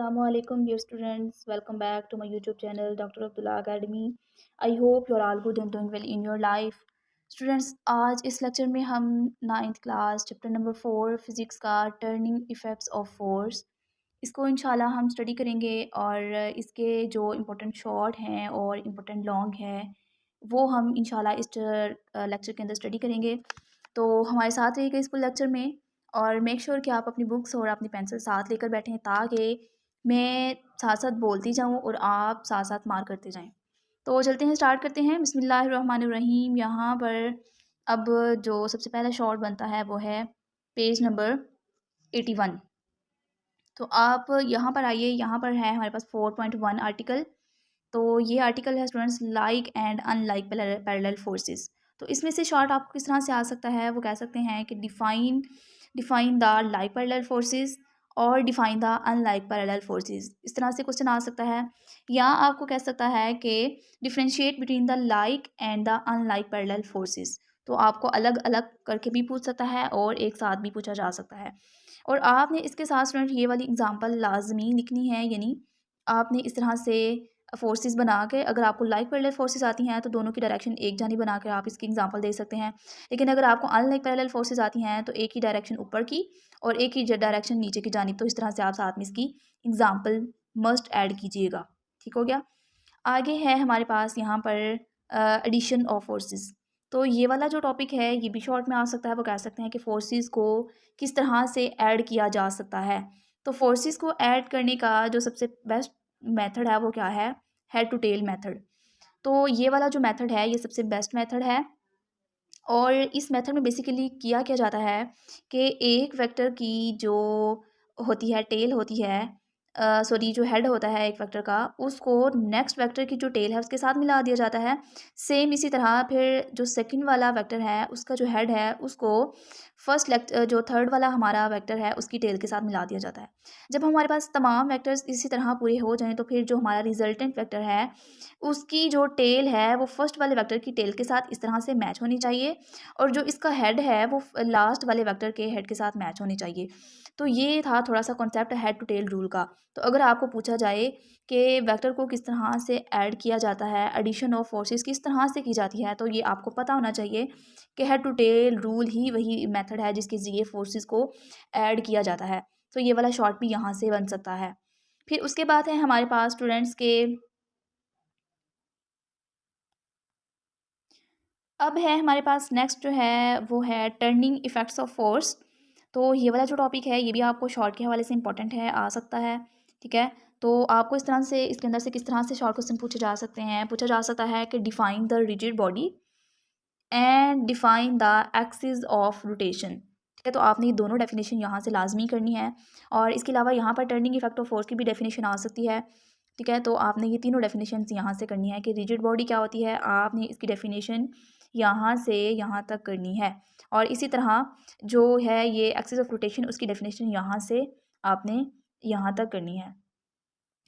Assalamualaikum dear students, welcome back to my YouTube channel Dr. Abdullah Academy. I hope you're all good and doing well in your life. Students, आज इस lecture में हम 9th class chapter number 4 physics का turning effects of force इसको इंशाल्लाह हम study करेंगे और इसके जो इम्पोर्टेंट शॉर्ट हैं और इम्पोर्टेंट लॉन्ग हैं वो हम इंशाल्लाह इस लेक्चर के अंदर स्टडी करेंगे। तो हमारे साथ रहिएगा इस फुल लेक्चर में और मेक श्योर कि आप अपनी बुक्स और अपनी पेंसिल साथ लेकर बैठें ताकि मैं साथ साथ बोलती जाऊँ और आप साथ साथ मार्क करते जाएं। तो चलते हैं, स्टार्ट करते हैं। बिस्मिल्लाहिर्रहमानिर्रहीम। यहाँ पर अब जो सबसे पहला शॉर्ट बनता है वो है पेज नंबर 81। तो आप यहाँ पर आइए, यहाँ पर है हमारे पास 4.1 आर्टिकल। तो ये आर्टिकल है students, like and unlike parallel forces. तो इसमें से शॉर्ट आपको किस तरह से आ सकता है, वो कह सकते हैं कि define the like parallel forces और define the unlike parallel forces. इस तरह से क्वेश्चन आ सकता है। या आपको कह सकता है कि differentiate between the like and the unlike parallel forces. तो आपको अलग अलग करके भी पूछ सकता है और एक साथ भी पूछा जा सकता है। और आपने इसके साथ स्टूडेंट ये वाली एग्जांपल लाजमी लिखनी है, यानी आपने इस तरह से फोर्सेस बना के, अगर आपको लाइक पैरेलल फोर्सेस आती हैं तो दोनों की डायरेक्शन एक जानी बना के आप इसकी एग्जांपल दे सकते हैं। लेकिन अगर आपको अनलाइक पैरेलल फोर्सेस आती हैं तो एक ही डायरेक्शन ऊपर की और एक ही डायरेक्शन नीचे की जानी, तो इस तरह से आप साथ में इसकी एग्जांपल मस्ट ऐड कीजिएगा। ठीक हो गया। आगे है हमारे पास यहाँ पर एडिशन ऑफ फोर्सेस। तो ये वाला जो टॉपिक है ये भी शॉर्ट में आ सकता है। वो कह सकते हैं कि फोर्सेस को किस तरह से ऐड किया जा सकता है। तो फोर्सेस को ऐड करने का जो सबसे बेस्ट मेथड है वो क्या है, हेड टू टेल मेथड। तो ये वाला जो मेथड है ये सबसे बेस्ट मेथड है और इस मेथड में बेसिकली किया क्या जाता है कि एक वेक्टर की जो होती है टेल होती है, सॉरी जो हेड होता है एक वेक्टर का, उसको नेक्स्ट वेक्टर की जो टेल है उसके साथ मिला दिया जाता है। सेम इसी तरह फिर जो सेकंड वाला वेक्टर है उसका जो हेड है उसको जो थर्ड वाला हमारा वेक्टर है उसकी टेल के साथ मिला दिया जाता है। जब हमारे पास तमाम वेक्टर्स इसी तरह पूरे हो जाएं तो फिर जो हमारा रिजल्टेंट वेक्टर है उसकी जो टेल है वो फर्स्ट वाले वेक्टर की टेल के साथ इस तरह से मैच होनी चाहिए और जो इसका हेड है वो लास्ट वाले वेक्टर के हेड के साथ मैच होनी चाहिए। तो ये था थोड़ा सा concept head to tail rule का। तो अगर आपको पूछा जाए कि वेक्टर को किस तरह से ऐड किया जाता है, एडिशन ऑफ फोर्सेस किस तरह से की जाती है, तो ये आपको पता होना चाहिए कि हेड टू टेल रूल ही वही मेथड है जिसके ज़रिए फोर्सेस को ऐड किया जाता है। तो ये वाला शॉर्ट भी यहाँ से बन सकता है। फिर उसके बाद है हमारे पास स्टूडेंट्स के, अब है हमारे पास नेक्स्ट जो है वो है टर्निंग इफ़ेक्ट्स ऑफ फोर्स। तो ये वाला जो टॉपिक है ये भी आपको शॉर्ट के हवाले से इंपॉर्टेंट है, आ सकता है। ठीक है। तो आपको इस तरह से इसके अंदर से किस तरह से शॉर्ट क्वेश्चन पूछे जा सकते हैं, पूछा जा सकता है कि define the rigid body and define the axis of rotation. ठीक है। तो आपने ये दोनों डेफिनेशन यहाँ से लाजमी करनी है और इसके अलावा यहाँ पर टर्निंग इफेक्ट ऑफ फोर्स की भी डेफिनेशन आ सकती है। ठीक है। तो आपने ये तीनों डेफिनेशन यहाँ से करनी है कि रिजिड बॉडी क्या होती है, आपने इसकी डेफिनेशन यहाँ से यहाँ तक करनी है और इसी तरह जो है ये एक्सिस ऑफ रोटेशन उसकी डेफिनेशन यहाँ से आपने यहाँ तक करनी है।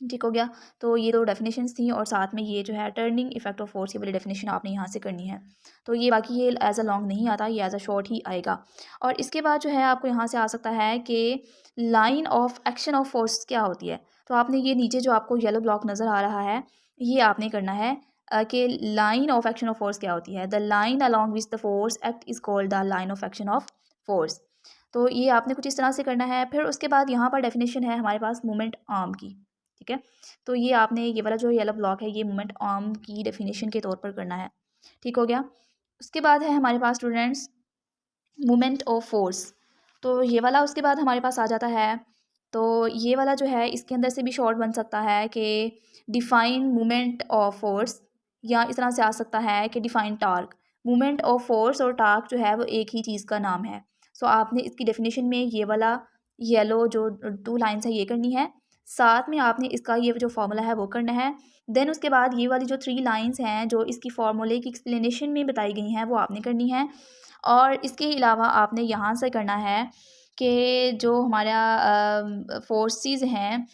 ठीक हो गया। तो ये 2 डेफिनेशंस थी और साथ में ये जो है टर्निंग इफेक्ट ऑफ फोर्स ये वाली डेफिनेशन आपने यहाँ से करनी है। तो ये बाकी ये एज अ लॉन्ग नहीं आता, ये एज अ शॉर्ट ही आएगा। और इसके बाद जो है आपको यहाँ से आ सकता है कि line of action of force क्या होती है। तो आपने ये नीचे जो आपको येलो ब्लॉक नज़र आ रहा है ये आपने करना है कि line of action of force क्या होती है। The line along which the force act is called the line of action of force. तो ये आपने कुछ इस तरह से करना है। फिर उसके बाद यहाँ पर डेफिनेशन है हमारे पास मूवमेंट आर्म की। ठीक है। तो ये आपने ये वाला जो येलो ब्लॉक है ये मूवमेंट आर्म की डेफिनेशन के तौर पर करना है। ठीक हो गया। उसके बाद है हमारे पास स्टूडेंट्स मूवमेंट ऑफ फोर्स। तो ये वाला उसके बाद हमारे पास आ जाता है। तो ये वाला जो है इसके अंदर से भी शॉर्ट बन सकता है कि डिफाइन मूवमेंट ऑफ फोर्स, या इस तरह से आ सकता है कि define torque. Movement of force और टार्क जो है वो एक ही चीज़ का नाम है। सो आपने इसकी डेफिनेशन में ये वाला येलो जो 2 लाइन्स है ये करनी है, साथ में आपने इसका ये जो फार्मूला है वो करना है। देन उसके बाद ये वाली जो 3 लाइन्स हैं जो इसकी फार्मूले की एक्सप्लेनेशन में बताई गई हैं वो आपने करनी है। और इसके अलावा आपने यहाँ से करना है कि जो हमारा फोर्सेस हैं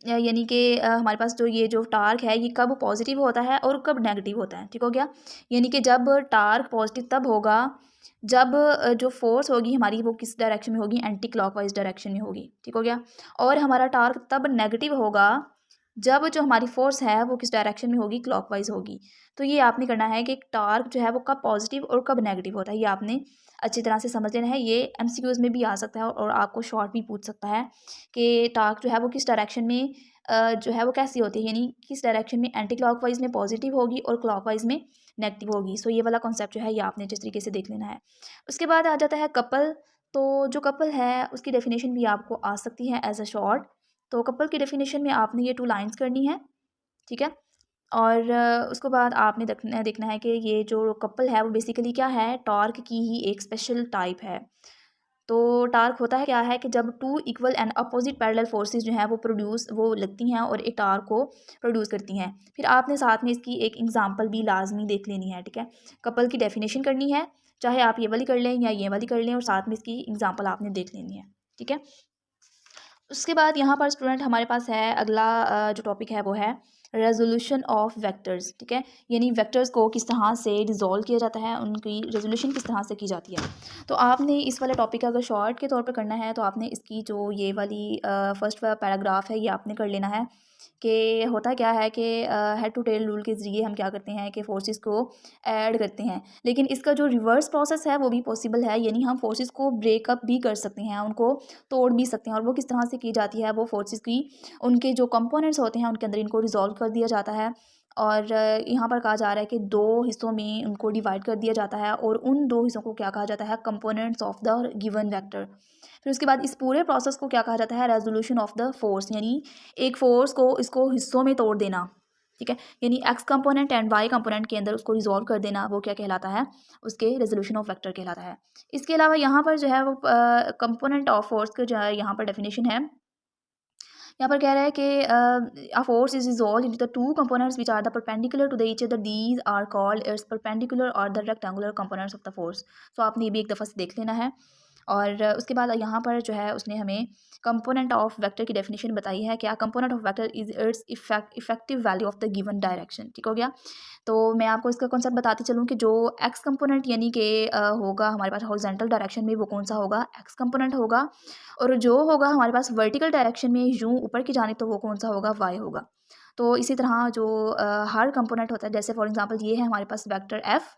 यानी कि हमारे पास जो ये जो टार्क है ये कब पॉजिटिव होता है और कब नेगेटिव होता है, ठीक हो गया। यानी कि जब टार्क पॉजिटिव तब होगा जब जो फोर्स होगी हमारी वो किस डायरेक्शन में होगी, एंटी क्लॉकवाइज डायरेक्शन में होगी, ठीक हो गया। और हमारा टार्क तब नेगेटिव होगा जब जो हमारी फोर्स है वो किस डायरेक्शन में होगी, क्लॉकवाइज होगी। तो ये आपने करना है कि टार्क जो है वो कब पॉजिटिव और कब नेगेटिव होता है, ये आपने अच्छी तरह से समझ लेना है। ये एमसीक्यूज में भी आ सकता है और आपको शॉर्ट भी पूछ सकता है कि टार्क जो है वो किस डायरेक्शन में जो है वो कैसी होती है, यानी किस डायरेक्शन में एंटी क्लॉकवाइज में पॉजिटिव होगी और क्लॉकवाइज में नेगेटिव होगी। सो ये वाला कॉन्सेप्ट जो है ये आपने जिस तरीके से देख लेना है। उसके बाद आ जाता है कपल। तो जो कपल है उसकी डेफिनेशन भी आपको आ सकती है एज अ शॉर्ट। तो कपल की डेफिनेशन में आपने ये 2 लाइन्स करनी है, ठीक है। और उसके बाद आपने देखना है कि ये जो कपल है वो बेसिकली क्या है, टॉर्क की ही एक स्पेशल टाइप है। तो टार्क होता है क्या है कि जब 2 equal and opposite parallel forces जो हैं वो लगती हैं और एक टार्क को प्रोड्यूस करती हैं। फिर आपने साथ में इसकी एक एग्जांपल भी लाजमी देख लेनी है, ठीक है। कपल की डेफिनेशन करनी है, चाहे आप ये वाली कर लें या ये वाली कर लें, और साथ में इसकी एग्जांपल आपने देख लेनी है, ठीक है। उसके बाद यहाँ पर स्टूडेंट हमारे पास है अगला जो टॉपिक है वो है रेजोल्यूशन ऑफ वेक्टर्स, ठीक है। यानी वेक्टर्स को किस तरह से रिजॉल्व किया जाता है, उनकी रेजोल्यूशन किस तरह से की जाती है। तो आपने इस वाले टॉपिक का अगर शॉर्ट के तौर पर करना है तो आपने इसकी जो ये वाली फर्स्ट वाला पैराग्राफ है ये आपने कर लेना है कि होता क्या है कि हेड टू टेल रूल के ज़रिए हम क्या करते हैं कि फोर्सेस को ऐड करते हैं। लेकिन इसका जो रिवर्स प्रोसेस है वो भी पॉसिबल है, यानी हम फोर्सेस को ब्रेकअप भी कर सकते हैं, उनको तोड़ भी सकते हैं। और वो किस तरह से की जाती है, वो फोर्सेस की उनके जो कंपोनेंट्स होते हैं उनके अंदर इनको रिजॉल्व कर दिया जाता है। और यहाँ पर कहा जा रहा है कि 2 हिस्सों में उनको डिवाइड कर दिया जाता है और उन 2 हिस्सों को क्या कहा जाता है, components of the given vector. फिर उसके बाद इस पूरे प्रोसेस को क्या कहा जाता है, रेजोल्यूशन ऑफ द फोर्स, यानी एक फोर्स को इसको हिस्सों में तोड़ देना, ठीक है। यानी X component and Y component के अंदर उसको रिजॉल्व कर देना, वो क्या कहलाता है, उसके रेजोल्यूशन ऑफ वेक्टर कहलाता है। इसके अलावा यहाँ पर जो है वो कंपोनेंट ऑफ फोर्स के जो है यहाँ पर डेफिनेशन है। यहाँ पर कह रहा है कि a force is resolve into the 2 components which are the perpendicular to the each other, these are called its perpendicular और the rectangular components of the force. तो आपने ये भी एक दफ़ा से देख लेना है। और उसके बाद यहाँ पर जो है उसने हमें कंपोनेंट ऑफ वेक्टर की डेफिनेशन बताई है। क्या, component of vector is it's effective value of the given direction, ठीक हो गया। तो मैं आपको इसका कॉन्सेप्ट बताती चलूँ कि जो एक्स कंपोनेंट यानी कि होगा हमारे पास हॉरिजॉन्टल डायरेक्शन में, वो कौन सा होगा, एक्स कंपोनेंट होगा। और जो होगा हमारे पास वर्टिकल डायरेक्शन में यूँ ऊपर की जानिब, तो वो कौन सा होगा, वाई होगा। तो इसी तरह जो हर कंपोनेंट होता है, जैसे फॉर एग्जांपल ये है हमारे पास वेक्टर एफ,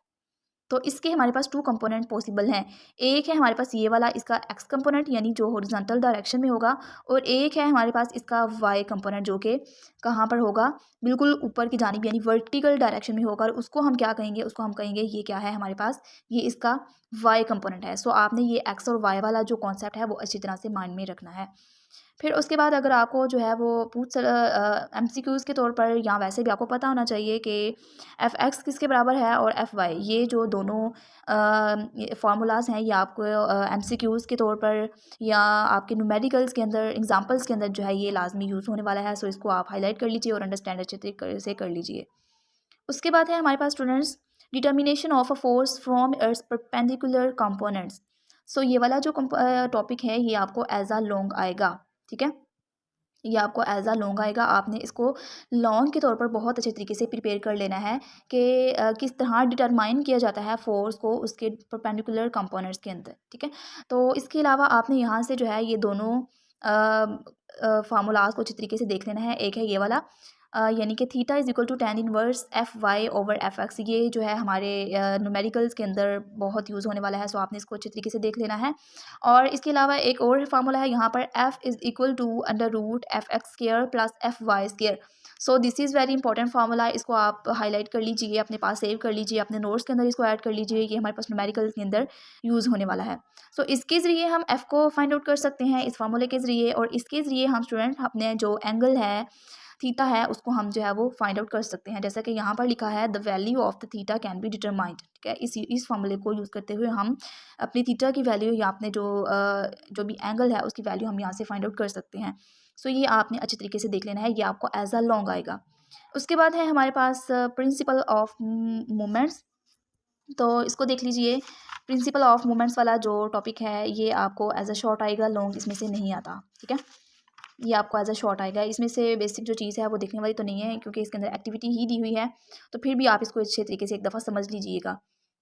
तो इसके हमारे पास 2 कंपोनेंट पॉसिबल हैं। एक है हमारे पास ये वाला, इसका एक्स कंपोनेंट यानी जो हॉरिजॉन्टल डायरेक्शन में होगा, और एक है हमारे पास इसका वाई कंपोनेंट जो कि कहाँ पर होगा, बिल्कुल ऊपर की जानिब यानी वर्टिकल डायरेक्शन में होगा। और उसको हम क्या कहेंगे, उसको हम कहेंगे ये क्या है हमारे पास, ये इसका वाई कंपोनेंट है। सो आपने ये एक्स और वाई वाला जो कॉन्सेप्ट है वो अच्छी तरह से माइंड में रखना है। फिर उसके बाद अगर आपको जो है वो एमसीक्यूज़ के तौर पर या वैसे भी आपको पता होना चाहिए कि एफ एक्स किसके बराबर है और एफ वाई, ये जो दोनों फार्मूलाज हैं ये आपको एमसीक्यूज़ के तौर पर या आपके न्यूमेरिकल्स के अंदर, एग्जांपल्स के अंदर जो है ये लाजमी यूज़ होने वाला है। सो इसको आप हाईलाइट कर लीजिए और अंडरस्टैंड अच्छे तरीके से कर लीजिए। उसके बाद है हमारे पास students determination of a force from its perpendicular components. So ये वाला जो टॉपिक है ये आपको एज अ लॉन्ग आएगा, ठीक है। ये आपको एज अ लॉन्ग आएगा, आपने इसको लॉन्ग के तौर पर बहुत अच्छे तरीके से प्रिपेयर कर लेना है कि किस तरह डिटरमाइन किया जाता है फोर्स को उसके परपेंडिकुलर कंपोनेंट्स के अंदर, ठीक है। तो इसके अलावा आपने यहाँ से जो है ये दोनों फार्मूलाज को अच्छी तरीके से देख लेना है। एक है ये वाला, यानी कि theta is equal to tan inverse F Y over F X, ये जो है हमारे न्यूमेरिकल्स के अंदर बहुत यूज़ होने वाला है। सो आपने इसको अच्छे तरीके से देख लेना है। और इसके अलावा एक और फार्मूला है यहाँ पर, F is equal to under root F X square plus F Y square. So this is very important formula, इसको आप हाईलाइट कर लीजिए, अपने पास सेव कर लीजिए, अपने नोट्स के अंदर इसको ऐड कर लीजिए। ये हमारे पास न्यूमेरिकल्स के अंदर यूज़ होने वाला है। सो इसके ज़रिए हम एफ़ को फाइंड आउट कर सकते हैं इस फार्मूले के ज़रिए, और इसके ज़रिए हम स्टूडेंट अपने जो एंगल है थीटा है उसको हम जो है वो फाइंड आउट कर सकते हैं। जैसा कि यहाँ पर लिखा है the value of the theta can be determined, ठीक है। इस फॉर्मूले को यूज़ करते हुए हम अपनी थीटा की वैल्यू या अपने जो भी एंगल है उसकी वैल्यू हम यहाँ से फाइंड आउट कर सकते हैं। सो ये आपने अच्छे तरीके से देख लेना है, ये आपको एज अ लॉन्ग आएगा। उसके बाद है हमारे पास प्रिंसिपल ऑफ मोमेंट्स। तो इसको देख लीजिए, प्रिंसिपल ऑफ मोमेंट्स वाला जो टॉपिक है ये आपको एज अ शॉर्ट आएगा, लॉन्ग इसमें से नहीं आता, ठीक है। ये आपको एज अ शॉर्ट आएगा। इसमें से बेसिक जो चीज़ है वो देखने वाली तो नहीं है, क्योंकि इसके अंदर एक्टिविटी ही दी हुई है, तो फिर भी आप इसको अच्छे तरीके से एक दफ़ा समझ लीजिएगा,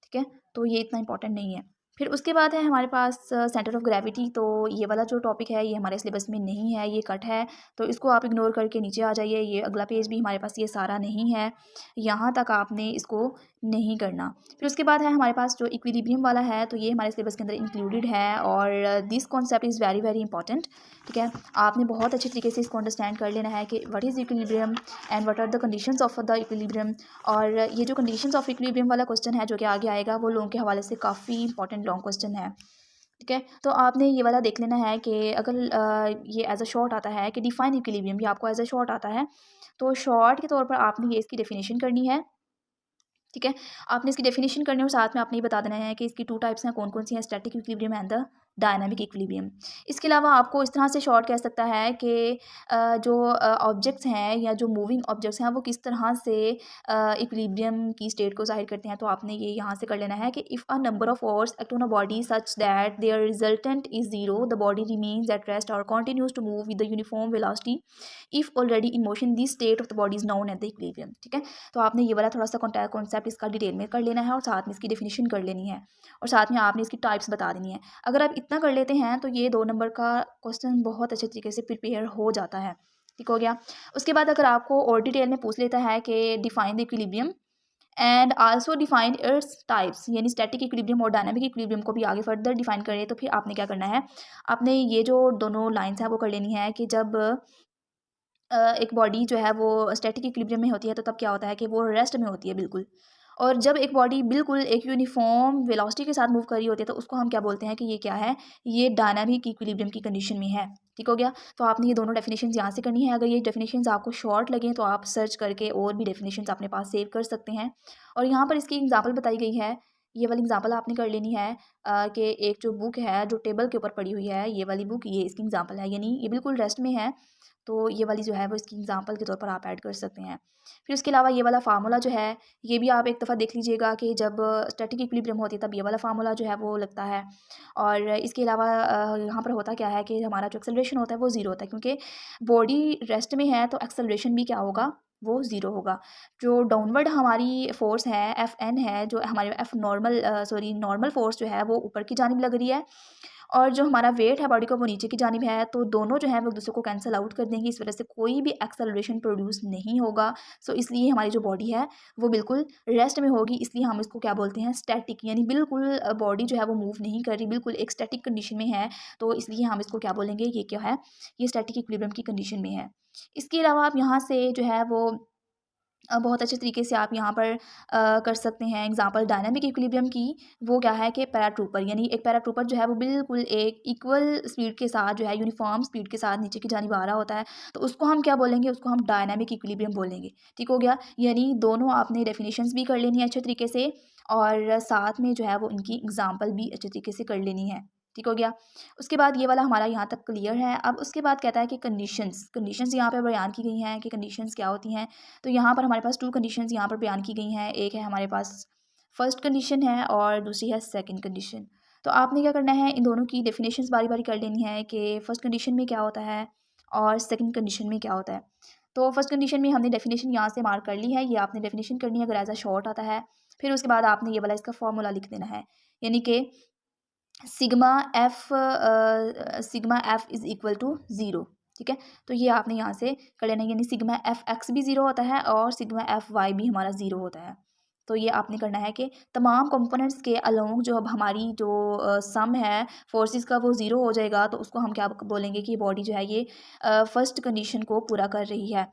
ठीक है। तो ये इतना इंपॉर्टेंट नहीं है। फिर उसके बाद है हमारे पास सेंटर ऑफ ग्रेविटी। तो ये वाला जो टॉपिक है ये हमारे सिलेबस में नहीं है, ये कट है, तो इसको आप इग्नोर करके नीचे आ जाइए। ये अगला पेज भी हमारे पास ये सारा नहीं है, यहाँ तक आपने इसको नहीं करना। फिर उसके बाद है हमारे पास जो इक्विलिब्रियम वाला है, तो ये हमारे सिलेबस के अंदर इंक्लूडेड है, और this concept is very very important, ठीक है। आपने बहुत अच्छे तरीके से इसको अंडरस्टैंड कर लेना है कि what is equilibrium and what are the conditions of the equilibrium. और ये जो कंडीशंस ऑफ इक्विलिब्रियम वाला क्वेश्चन है जो कि आगे आएगा, वो लोगों के हवाले से काफ़ी इंपॉर्टेंट लॉन्ग क्वेश्चन है, ठीक है। तो आपने ये वाला देख लेना है कि अगर ये एज अ शॉर्ट आता है कि डिफाइन इक्विलिब्रियम, ये आपको एज अ शॉर्ट आता है, तो शॉर्ट के तौर पर आपने ये इसकी डेफिनेशन करनी है, ठीक है। आपने इसकी डेफिनेशन करनी है और साथ में आपने ये बता देना है कि इसकी 2 टाइप्स हैं, कौन-कौन सी हैं, static equilibrium and the dynamic equilibrium. इसके अलावा आपको इस तरह से शॉर्ट कह सकता है कि जो ऑब्जेक्ट्स हैं या जो मूविंग ऑब्जेक्ट्स हैं वो किस तरह से इक्विलिब्रियम की स्टेट को ज़ाहिर करते हैं। तो आपने ये यहाँ से कर लेना है कि if a number of force act on a body such that their resultant is zero, the body remains at rest और continues to move with the uniform velocity. If already in motion this state of the body is known at the equilibrium, ठीक है। तो आपने ये वाला थोड़ा-सा concept इसका detail में कर लेना है और साथ में इसकी डेफिनिशन कर लेनी है, और साथ में आपने इसकी टाइप्स बता देनी है। अगर आप इतना कर लेते हैं तो ये 2 नंबर का क्वेश्चन बहुत अच्छे तरीके से प्रिपेयर हो जाता है, ठीक हो गया। उसके बाद अगर आपको और डिटेल में पूछ लेता है कि define the equilibrium and also define its types, यानी स्टैटिक इक्विलिब्रियम और डायनामिक इक्विलिब्रियम को भी आगे फर्दर डिफाइन करें, तो फिर आपने क्या करना है, आपने ये जो दोनों लाइन्स हैं वो कर लेनी है कि जब एक बॉडी जो है वो स्टैटिक इक्विलिब्रियम में होती है, तो तब क्या होता है कि वो रेस्ट में होती है बिल्कुल, और जब एक बॉडी बिल्कुल एक यूनिफॉर्म वेलोसिटी के साथ मूव कर रही होती है, तो उसको हम क्या बोलते हैं कि ये क्या है, ये डायनामिक इक्विलिब्रियम की कंडीशन में है, ठीक हो गया। तो आपने ये दोनों डेफिनेशंस यहाँ से करनी है। अगर ये डेफिनेशंस आपको शॉर्ट लगें तो आप सर्च करके और भी डेफिनेशंस अपने पास सेव कर सकते हैं, और यहाँ पर इसकी एग्जांपल बताई गई है। ये वाली एग्जांपल आपने कर लेनी है कि एक जो बुक है जो टेबल के ऊपर पड़ी हुई है, ये वाली बुक, ये इसकी एग्जांपल है, यानी ये बिल्कुल रेस्ट में है, तो ये वाली जो है वो इसकी एग्जांपल के तौर पर आप ऐड कर सकते हैं। फिर उसके अलावा ये वाला फार्मूला जो है, ये भी आप एक दफ़ा देख लीजिएगा कि जब स्टैटिक इक्विलिब्रियम होती है तब ये वाला फार्मूला जो है वो लगता है। और इसके अलावा यहाँ पर होता क्या है कि हमारा जो एक्सेलरेशन होता है वो ज़ीरो होता है, क्योंकि बॉडी रेस्ट में है, तो एक्सेलरेशन भी क्या होगा, वो ज़ीरो होगा। जो डाउनवर्ड हमारी फ़ोर्स है, एफ एन है, जो हमारे एफ नॉर्मल नॉर्मल फ़ोर्स जो है वो ऊपर की जानिब लग रही है, और जो हमारा वेट है बॉडी का वो नीचे की जानिब है, तो दोनों जो है वो एक दूसरे को कैंसल आउट कर देंगे, इस वजह से कोई भी एक्सेलरेशन प्रोड्यूस नहीं होगा। सो इसलिए हमारी जो बॉडी है वो बिल्कुल रेस्ट में होगी, इसलिए हम इसको क्या बोलते हैं, स्टैटिक, यानी बिल्कुल बॉडी जो है वो मूव नहीं कर रही, बिल्कुल एक स्टैटिक कंडीशन में है, तो इसलिए हम इसको क्या बोलेंगे, ये क्या है, ये स्टैटिक इक्विलिब्रियम की कंडीशन में है। इसके अलावा आप यहाँ से जो है वो बहुत अच्छे तरीके से आप यहाँ पर कर सकते हैं एग्जांपल डायनामिक इक्विलिब्रियम की। वो क्या है कि पैराट्रूपर, यानी एक पैराट्रूपर जो है वो बिल्कुल एक इक्वल स्पीड के साथ जो है यूनिफॉर्म स्पीड के साथ नीचे की जानिब आ रहा होता है, तो उसको हम क्या बोलेंगे, उसको हम डायनामिक इक्विलिब्रियम बोलेंगे, ठीक हो गया। यानी दोनों आपने डेफिनेशंस भी कर लेनी है अच्छे तरीके से, और साथ में जो है वो इनकी एग्जाम्पल भी अच्छे तरीके से कर लेनी है, ठीक हो गया। उसके बाद ये वाला हमारा यहाँ तक क्लियर है। अब उसके बाद कहता है कि कंडीशंस, कंडीशंस यहाँ पर बयान की गई हैं कि कंडीशंस क्या होती हैं। तो यहाँ पर हमारे पास 2 कंडीशंस यहाँ पर बयान की गई हैं। एक है हमारे पास फर्स्ट कंडीशन है और दूसरी है सेकंड कंडीशन। तो आपने क्या करना है, इन दोनों की डेफिनेशंस बारी-बारी कर लेनी है कि फर्स्ट कंडीशन में क्या होता है और सेकंड कंडीशन में क्या होता है। तो फर्स्ट कंडीशन में हमने डेफिनेशन यहाँ से मार्क कर ली है, ये आपने डेफिनेशन करनी है अगर एज़ अ शॉर्ट आता है। फिर उसके बाद आपने ये वाला इसका फ़ॉर्मूला लिख देना है, यानी कि sigma F is equal to zero, ठीक है। तो ये आपने यहाँ से कर लेना है, यानी सिग्मा एफ एक्स भी ज़ीरो होता है और सिग्मा एफ वाई भी हमारा ज़ीरो होता है। तो ये आपने करना है कि तमाम कंपोनेंट्स के अलोंग जो अब हमारी जो सम है फोर्सेस का वो ज़ीरो हो जाएगा, तो उसको हम क्या बोलेंगे कि बॉडी जो है ये फर्स्ट कंडीशन को पूरा कर रही है,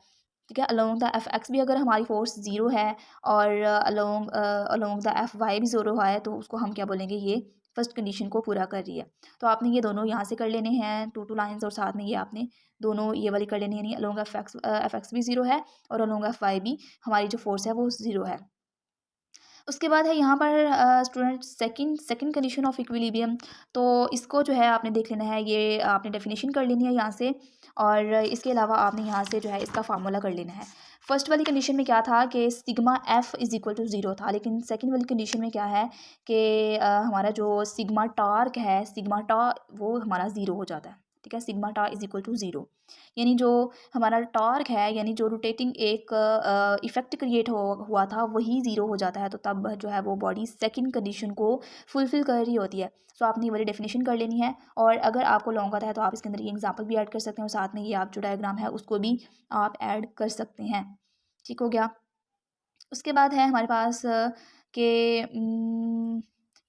ठीक है। अलोंग द एफ एक्स भी अगर हमारी फोर्स ज़ीरो है और अलोंग द एफ वाई भी ज़ीरो है, तो उसको हम क्या बोलेंगे, ये फर्स्ट कंडीशन को पूरा कर रही है। तो आपने ये दोनों यहाँ से कर लेने हैं 2 लाइन्स, और साथ में ये आपने दोनों ये वाली कर लेनी है, यानी अलोंग एफ एक्स भी ज़ीरो है और अलोंग एफ वाई भी हमारी जो फोर्स है वो ज़ीरो है। उसके बाद है यहाँ पर student second second condition of equilibrium. तो इसको जो है आपने देख लेना है, ये आपने डेफिनेशन कर लेनी है यहाँ से, और इसके अलावा आपने यहाँ से जो है इसका फार्मूला कर लेना है। फर्स्ट वाली कंडीशन में क्या था कि sigma F is equal to zero था, लेकिन सेकंड वाली कंडीशन में क्या है कि हमारा जो सिग्मा टार्क है, सिग्मा टा, वो हमारा ज़ीरो हो जाता है, ठीक है। ठीक है, सिग्मा टा इज इक्वल टू 0। यानी जो हमारा टॉर्क है, यानी जो रोटेटिंग एक इफेक्ट क्रिएट हुआ था, वही 0 हो जाता है। तो तब जो है वो बॉडी सेकंड कंडीशन को फुलफिल कर रही होती है। सो आपने ये वाली डेफिनेशन कर लेनी है। और अगर आपको लॉन्ग आता है तो आप इसके अंदर ये एग्जाम्पल भी ऐड कर सकते हैं, और साथ में ये आप जो डायग्राम है उसको भी आप ऐड कर सकते हैं। ठीक हो गया। उसके बाद है हमारे पास कि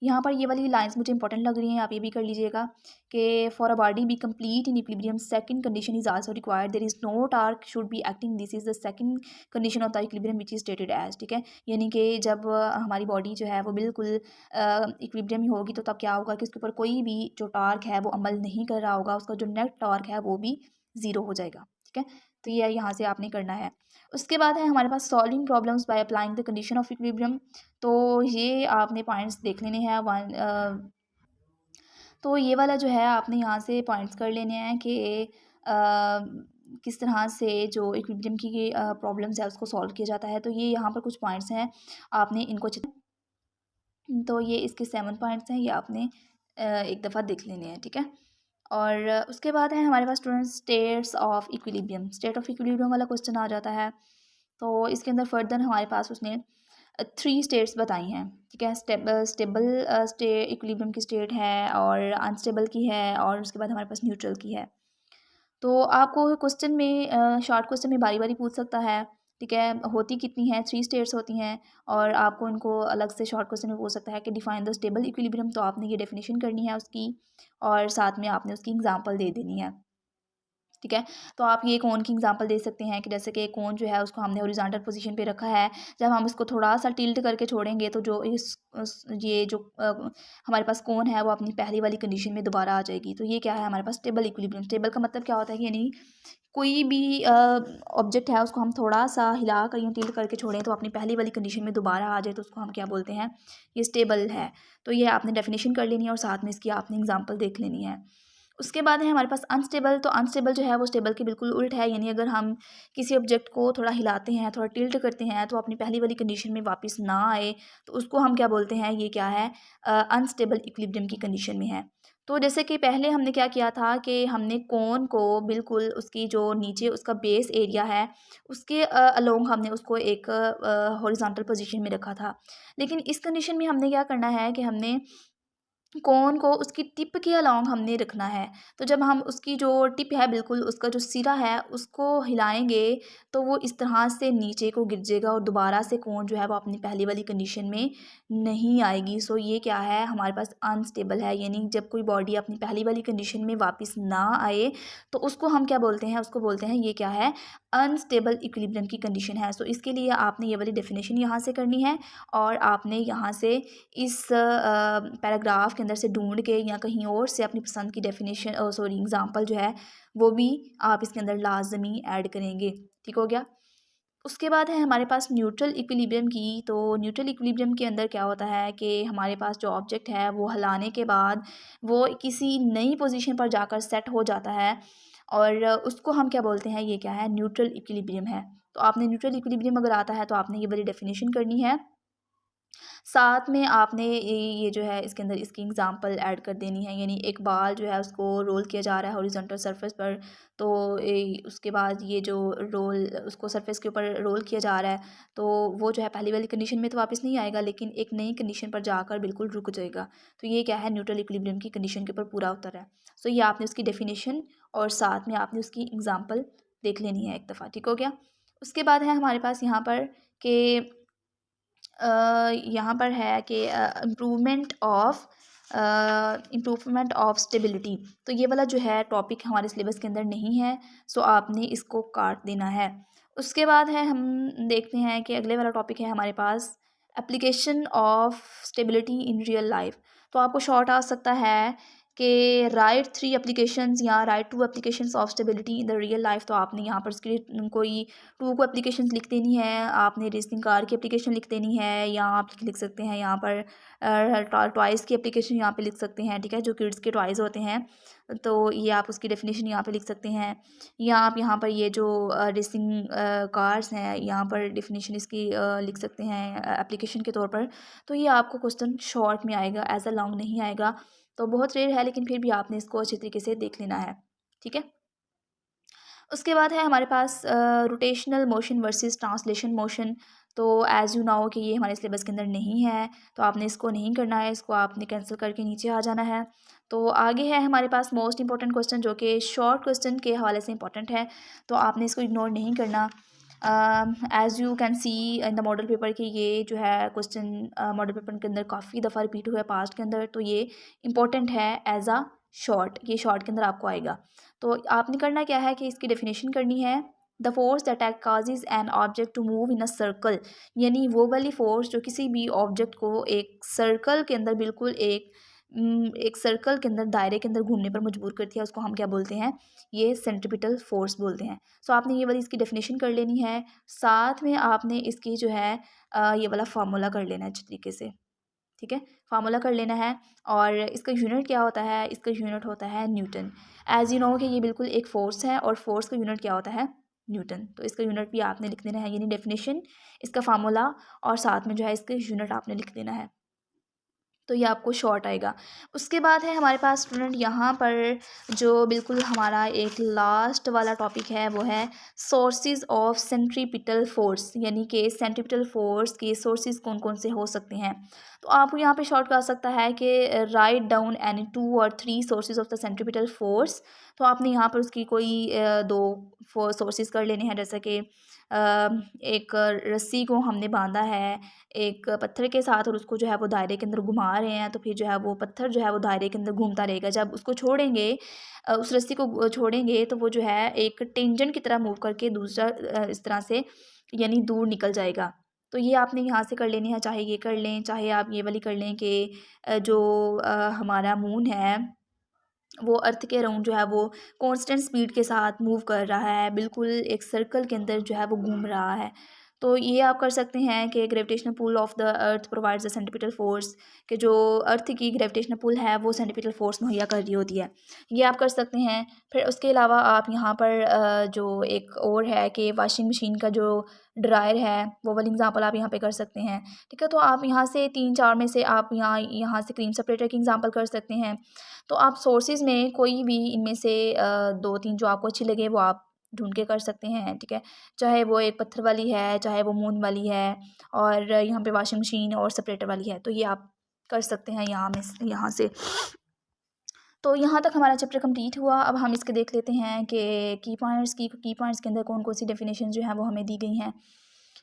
यहाँ पर ये वाली लाइंस मुझे इंपॉर्टेंट लग रही हैं, आप ये भी कर लीजिएगा कि for a body be complete in equilibrium second condition is also required, there is no torque should be acting, this is the second condition of the equilibrium which is stated as. ठीक है, यानी कि जब हमारी body जो है वो बिल्कुल इक्विलिब्रियम ही होगी, तो तब क्या होगा कि उसके ऊपर कोई भी जो टार्क है वो अमल नहीं कर रहा होगा, उसका जो नेट टार्क है वो भी 0 हो जाएगा। ठीक है, तो ये यहाँ से आपने करना है। उसके बाद है हमारे पास solving problems by applying the condition of equilibrium. तो ये आपने पॉइंट्स देख लेने हैं। तो ये वाला जो है आपने यहाँ से पॉइंट्स कर लेने हैं कि किस तरह से जो इक्विलिब्रियम की प्रॉब्लम्स है उसको सॉल्व किया जाता है। तो ये यहाँ पर कुछ पॉइंट्स हैं, आपने इनको तो ये इसके 7 पॉइंट्स हैं, ये आपने एक दफ़ा देख लेने हैं। ठीक है, और उसके बाद है हमारे पास student states of equilibrium. State of equilibrium वाला क्वेश्चन आ जाता है। तो इसके अंदर फर्दर हमारे पास उसने 3 स्टेट्स बताई हैं। ठीक है, स्टेबल इक्विलिब्रियम की स्टेट है, और अनस्टेबल की है, और उसके बाद हमारे पास न्यूट्रल की है। तो आपको क्वेश्चन में शॉर्ट क्वेश्चन में बारी बारी पूछ सकता है। ठीक है, होती कितनी है, 3 स्टेट्स होती हैं, और आपको इनको अलग से शॉर्ट क्वेश्चन में पूछ सकता है कि डिफाइन द स्टेबल इक्विलिब्रियम। तो आपने ये डेफिनेशन करनी है उसकी, और साथ में आपने उसकी एग्जांपल दे देनी है। ठीक है, तो आप ये कोन की एग्जांपल दे सकते हैं कि जैसे कि कोन जो है उसको हमने हॉरिजॉन्टल पोजीशन पे रखा है, जब हम इसको थोड़ा सा टिल्ट करके छोड़ेंगे तो जो ये जो हमारे पास कोन है वो अपनी पहली वाली कंडीशन में दोबारा आ जाएगी। तो ये क्या है हमारे पास स्टेबल इक्विलिब्रियम। स्टेबल का मतलब क्या होता है कि यानी कोई भी ऑब्जेक्ट है उसको हम थोड़ा सा हिला कर या टिल्ट करके छोड़ें तो अपनी पहली वाली कंडीशन में दोबारा आ जाए, तो उसको हम क्या बोलते हैं, ये स्टेबल है। तो ये आपने डेफिनेशन कर लेनी है, और साथ में इसकी आपने एग्जांपल देख लेनी है। उसके बाद है हमारे पास अनस्टेबल। तो अनस्टेबल जो है वो स्टेबल के बिल्कुल उल्ट है, यानी अगर हम किसी ऑब्जेक्ट को थोड़ा हिलाते हैं, थोड़ा टिल्ट करते हैं, तो अपनी पहली वाली कंडीशन में वापस ना आए, तो उसको हम क्या बोलते हैं, ये क्या है, अनस्टेबल इक्विलिब्रियम की कंडीशन में है। तो जैसे कि पहले हमने क्या किया था कि हमने कोन को बिल्कुल उसकी जो नीचे उसका बेस एरिया है उसके अलोंग हमने उसको एक हॉरिजॉन्टल पोजीशन में रखा था। लेकिन इस कंडीशन में हमने क्या करना है कि हमने कोन को उसकी टिप के अलोंग हमने रखना है। तो जब हम उसकी जो टिप है बिल्कुल उसका जो सिरा है उसको हिलाएँगे, तो वो इस तरह से नीचे को गिर जाएगा, और दोबारा से कोन जो है वो अपनी पहली वाली कंडीशन में नहीं आएगी। सो ये क्या है हमारे पास अनस्टेबल है, यानी जब कोई बॉडी अपनी पहली वाली कंडीशन में वापस ना आए तो उसको हम क्या बोलते हैं, उसको बोलते हैं ये क्या है, अनस्टेबल इक्विलिब्रियम की कंडीशन है। सो इसके लिए आपने ये वाली डेफिनेशन यहाँ से करनी है, और आपने यहाँ से इस पैराग्राफ के अंदर से ढूंढ के या कहीं और से अपनी पसंद की डेफिनेशन सॉरी एग्जांपल जो है वो भी आप इसके अंदर लाजमी ऐड करेंगे। ठीक हो गया। उसके बाद है हमारे पास न्यूट्रल इक्विलिब्रियम की। तो न्यूट्रल इक्विलिब्रियम के अंदर क्या होता है कि हमारे पास जो ऑब्जेक्ट है वो हिलाने के बाद वो किसी नई पोजीशन पर जाकर सेट हो जाता है, और उसको हम क्या बोलते हैं, ये क्या है, न्यूट्रल इक्विलिब्रियम है। तो आपने न्यूट्रल इक्विलिब्रियम अगर आता है तो आपने ये वाली डेफिनेशन करनी है, साथ में आपने ये जो है इसके अंदर इसकी एग्जांपल ऐड कर देनी है। यानी एक बाल जो है उसको रोल किया जा रहा है हॉरिजॉन्टल सरफेस पर, तो उसके बाद ये जो रोल उसको सरफेस के ऊपर रोल किया जा रहा है, तो वो जो है पहली वाली कंडीशन में तो वापस नहीं आएगा, लेकिन एक नई कंडीशन पर जाकर बिल्कुल रुक जाएगा। तो ये क्या है, न्यूट्रल इक्विलिब्रियम की कंडीशन के ऊपर पूरा उतर है। सो ये आपने उसकी डेफिनेशन और साथ में आपने उसकी एग्जाम्पल देख लेनी है एक दफ़ा। ठीक हो गया। उसके बाद है हमारे पास यहाँ पर कि यहाँ पर है कि इम्प्रूवमेंट ऑफ स्टेबिलिटी। तो ये वाला जो है टॉपिक हमारे सिलेबस के अंदर नहीं है, सो आपने इसको काट देना है। उसके बाद है हम देखते हैं कि अगले वाला टॉपिक है हमारे पास application of stability in real life. तो आपको शॉर्ट आ सकता है कि राइट 3 एप्लीकेशंस या write 2 applications of stability in the real life. तो आपने यहाँ पर उसके कोई 2 को एप्लीकेशंस लिख देनी है, आपने रेसिंग कार की एप्लीकेशन लिख देनी है, या आप लिख सकते हैं यहाँ पर टॉयज़ की एप्लीकेशन यहाँ पे लिख सकते हैं। ठीक है, जो किड्स के टॉयज़ होते हैं, तो ये आप उसकी डेफिनेशन यहाँ पे लिख सकते हैं, या आप यहाँ पर ये जो रेसिंग कार्स हैं यहाँ पर डेफिनेशन इसकी लिख सकते हैं एप्लीकेशन के तौर पर। तो ये आपको क्वेश्चन शॉर्ट में आएगा, एज अ लॉन्ग नहीं आएगा। तो बहुत रेयर है, लेकिन फिर भी आपने इसको अच्छे तरीके से देख लेना है। ठीक है। उसके बाद है हमारे पास rotational motion versus translation motion. तो एज़ यू नाउ कि ये हमारे सिलेबस के अंदर नहीं है, तो आपने इसको नहीं करना है, इसको आपने कैंसिल करके नीचे आ जाना है। तो आगे है हमारे पास मोस्ट इंपॉर्टेंट क्वेश्चन, जो कि शॉर्ट क्वेश्चन के हवाले से इंपॉर्टेंट है, तो आपने इसको इग्नोर नहीं करना। As you can see in the model paper कि ये जो है क्वेश्चन मॉडल पेपर के अंदर काफ़ी दफ़ा रिपीट हुआ है पास्ट के अंदर, तो ये इंपॉर्टेंट है एज आ शॉर्ट, ये शॉर्ट के अंदर आपको आएगा। तो आपने करना क्या है कि इसकी डेफिनेशन करनी है। The force that causes an object to move in a circle, यानी वो वाली फोर्स जो किसी भी ऑब्जेक्ट को एक सर्कल के अंदर, बिल्कुल एक सर्कल के अंदर, दायरे के अंदर घूमने पर मजबूर करती है, उसको हम क्या बोलते हैं, ये सेंट्रीपिटल फोर्स बोलते हैं। सो आपने ये वाली इसकी डेफिनेशन कर लेनी है, साथ में आपने इसकी जो है ये वाला फार्मूला कर लेना है अच्छी तरीके से। ठीक है, फार्मूला कर लेना है। और इसका यूनिट क्या होता है, इसका यूनिट होता है न्यूटन। एज़ यू नो कि ये बिल्कुल एक फ़ोर्स है, और फोर्स का यूनिट क्या होता है, न्यूटन। तो इसका यूनिट भी आपने लिख देना है, यानी डेफिनेशन, इसका फार्मूला, और साथ में जो है इसका यूनिट आपने लिख देना है। तो ये आपको शॉर्ट आएगा। उसके बाद है हमारे पास स्टूडेंट यहाँ पर जो बिल्कुल हमारा एक लास्ट वाला टॉपिक है, वो है सोर्सेज ऑफ सेंट्रीपिटल फोर्स, यानी कि सेंट्रीपिटल फोर्स के सोर्सेज कौन कौन से हो सकते हैं। तो आपको यहाँ पे शॉर्ट कर सकता है कि राइट डाउन एनी 2 और 3 sources of the centripetal force. तो आपने यहाँ पर उसकी कोई 2 सोर्सेज कर लेने हैं, जैसे कि एक रस्सी को हमने बांधा है एक पत्थर के साथ, और उसको जो है वो दायरे के अंदर घुमा रहे हैं, तो फिर जो है वो पत्थर जो है वो दायरे के अंदर घूमता रहेगा। जब उसको छोड़ेंगे, उस रस्सी को छोड़ेंगे, तो वो जो है एक टेंजेंट की तरह मूव करके दूसरा इस तरह से, यानी दूर निकल जाएगा। तो ये आपने यहाँ से कर लेनी है, चाहे ये कर लें, चाहे आप ये वाली कर लें कि जो हमारा मून है वो अर्थ के अराउंड जो है वो कांस्टेंट स्पीड के साथ मूव कर रहा है, बिल्कुल एक सर्कल के अंदर जो है वो घूम रहा है। तो ये आप कर सकते हैं कि gravitational pull of the earth provides the centripetal force, कि जो अर्थ की ग्रेविटेशनल पुल है वो सेंट्रीपिटल फोर्स मुहैया कर रही होती है। ये आप कर सकते हैं। फिर उसके अलावा आप यहाँ पर जो एक और है कि वॉशिंग मशीन का जो ड्रायर है, वो वाली एग्जांपल आप यहाँ पे कर सकते हैं। ठीक है, तो आप यहाँ से 3-4 में से आप यहाँ यहाँ से क्रीम सेपरेटर की एग्जांपल कर सकते हैं। तो आप सोर्सेज़ में कोई भी इनमें से 2-3 जो आपको अच्छी लगे वो आप ढूँढ के कर सकते हैं, ठीक है। चाहे वो एक पत्थर वाली है, चाहे वो मून वाली है, और यहाँ पे वॉशिंग मशीन और सेपरेटर वाली है, तो ये आप कर सकते हैं यहाँ से। तो यहाँ तक हमारा चैप्टर कंप्लीट हुआ। अब हम इसके देख लेते हैं कि की पॉइंट्स के अंदर कौन-कौन सी डेफिनेशन जो है वो हमें दी गई हैं।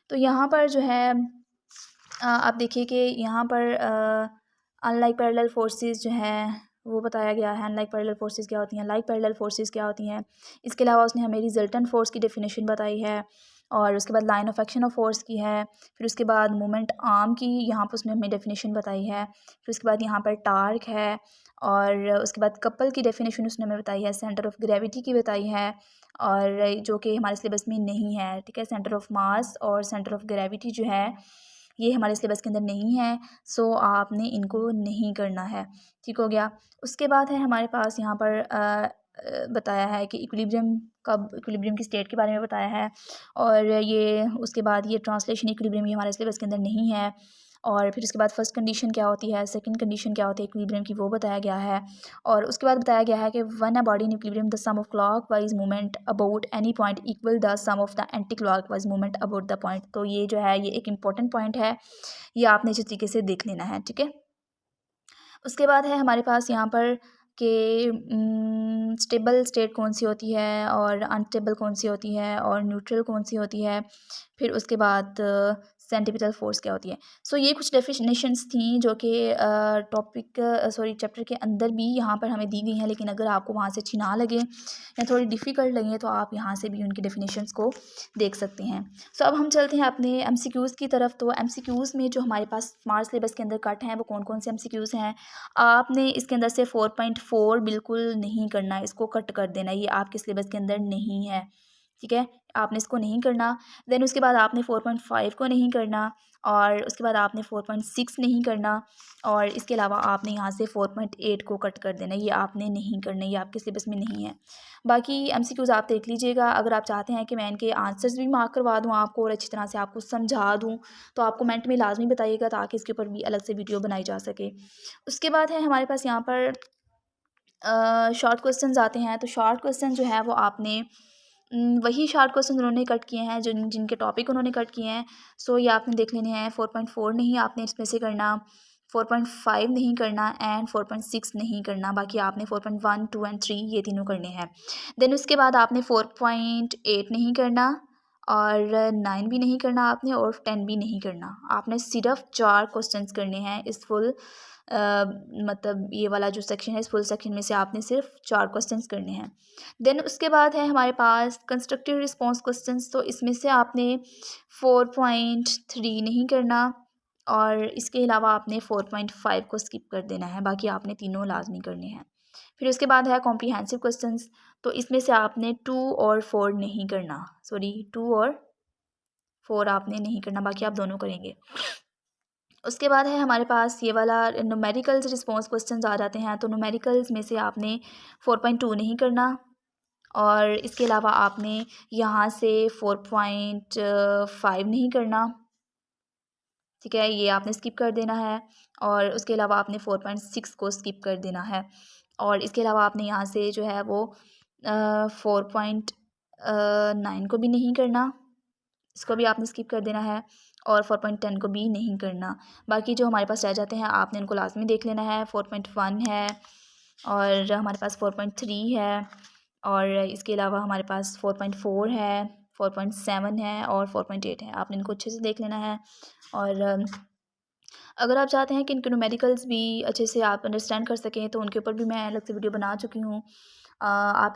तो यहाँ पर जो है आप देखिए कि यहाँ पर अनलाइक पैरेलल फोर्सेस जो हैं वो बताया गया है। अनलाइक पैरेलल फोर्सेस क्या होती हैं, लाइक पैरेलल फोर्सेस क्या होती हैं। इसके अलावा उसने हमें रिजल्टेंट फोर्स की डेफिनेशन बताई है, और उसके बाद line of action of force की है। फिर उसके बाद मोमेंट आर्म की यहाँ पर उसने हमें डेफिनेशन बताई है। फिर उसके बाद यहाँ पर टार्क है, और उसके बाद कपल की डेफिनेशन उसने हमें बताई है। सेंटर ऑफ ग्रेविटी की बताई है, और जो कि हमारे सिलेबस में नहीं है, ठीक है। सेंटर ऑफ मास और सेंटर ऑफ ग्रेविटी जो है ये हमारे सिलेबस के अंदर नहीं है, सो आपने इनको नहीं करना है, ठीक हो गया। उसके बाद है हमारे पास यहाँ पर बताया है कि इक्विलिब्रियम की स्टेट के बारे में बताया है, और ये उसके बाद ये ट्रांसलेशन इक्विलिब्रियम ये हमारे सिलेबस के अंदर नहीं है। और फिर उसके बाद फर्स्ट कंडीशन क्या होती है, सेकंड कंडीशन क्या होती है इक्विलिब्रियम की, वो बताया गया है। और उसके बाद बताया गया है कि when a body in equilibrium the sum of clockwise movement about any point equal the sum of the anti clockwise movement about the point. तो ये जो है ये एक इंपॉर्टेंट पॉइंट है, ये आपने इस तरीके से देख लेना है, ठीक है। उसके बाद है हमारे पास यहाँ पर कि स्टेबल स्टेट कौन सी होती है, और अनस्टेबल कौन सी होती है, और न्यूट्रल कौन सी होती है। फिर उसके बाद सेंट्रीपिटल फोर्स क्या होती है। सो ये कुछ डेफिनेशंस थी जो कि चैप्टर के अंदर भी यहाँ पर हमें दी गई हैं, लेकिन अगर आपको वहाँ से अच्छी ना लगे या थोड़ी डिफ़िकल्ट लगे तो आप यहाँ से भी उनकी डेफिनेशंस को देख सकते हैं। सो अब हम चलते हैं अपने एमसीक्यूज़ की तरफ। तो एमसीक्यूज़ में जो हमारे पास स्मार्ट सिलेबस के अंदर कट हैं वो कौन कौन से एमसीक्यूज़ हैं। आपने इसके अंदर से 4.4 बिल्कुल नहीं करना है, इसको कट कर देना है, ये आपके सिलेबस के अंदर नहीं है, ठीक है। आपने इसको नहीं करना। देन उसके बाद आपने 4.5 को नहीं करना, और उसके बाद आपने 4.6 नहीं करना, और इसके अलावा आपने यहाँ से 4.8 को कट कर देना, ये आपने नहीं करना, ये आपके सिलेबस में नहीं है। बाकी एमसीक्यूज़ आप देख लीजिएगा। अगर आप चाहते हैं कि मैं इनके आंसर्स भी मार्क करवा दूँ आपको और अच्छी तरह से आपको समझा दूँ, तो आप कमेंट में लाजमी बताइएगा, ताकि इसके ऊपर भी अलग से वीडियो बनाई जा सके। उसके बाद है हमारे पास यहाँ पर शॉर्ट क्वेश्चंस आते हैं, तो शॉर्ट क्वेश्चन जो है वो आपने वही शॉर्ट क्वेश्चन उन्होंने कट किए हैं जिनके टॉपिक उन्होंने कट किए हैं। सो ये आपने देख लेने हैं। 4.4 नहीं आपने इसमें से करना, 4.5 नहीं करना एंड 4.6 नहीं करना। बाकी आपने 4.1, 2 एंड 3 ये तीनों करने हैं। देन उसके बाद आपने 4.8 नहीं करना और 9 भी नहीं करना आपने और 10 भी नहीं करना। आपने सिर्फ 4 क्वेश्चंस करने हैं इस फुल मतलब ये वाला जो सेक्शन है, इस फुल सेक्शन में से आपने सिर्फ 4 क्वेश्चंस करने हैं। देन उसके बाद है हमारे पास कंस्ट्रक्टिव रिस्पॉन्स क्वेश्चंस। तो इसमें से आपने 4.3 नहीं करना और इसके अलावा आपने 4.5 को स्किप कर देना है। बाकी आपने तीनों लाजमी करने हैं। फिर उसके बाद है कॉम्प्रिहेंसिव क्वेश्चंस। तो इसमें से आपने 2 और 4 नहीं करना, सॉरी 2 और 4 आपने नहीं करना, बाकी आप दोनों करेंगे। उसके बाद है हमारे पास ये वाला न्यूमेरिकल्स रिस्पॉन्स क्वेश्चंस आ जाते हैं। तो न्यूमेरिकल्स में से आपने 4.2 नहीं करना और इसके अलावा आपने यहाँ से 4.5 नहीं करना, ठीक है, ये आपने स्किप कर देना है। और उसके अलावा आपने 4.6 को स्किप कर देना है और इसके अलावा आपने यहाँ से जो है वो 4.9 को भी नहीं करना, इसको भी आपने स्किप कर देना है और 4.10 को भी नहीं करना। बाकी जो हमारे पास रह जाते हैं आपने इनको लाजमी देख लेना है। 4.1 है और हमारे पास 4.3 है और इसके अलावा हमारे पास 4.4 है, 4.7 है और 4.8 है। आपने इनको अच्छे से देख लेना है। और अगर आप चाहते हैं कि इनके न्यूमेरिकल्स भी अच्छे से आप अंडरस्टैंड कर सकें तो उनके ऊपर भी मैं अलग से वीडियो बना चुकी हूँ। आप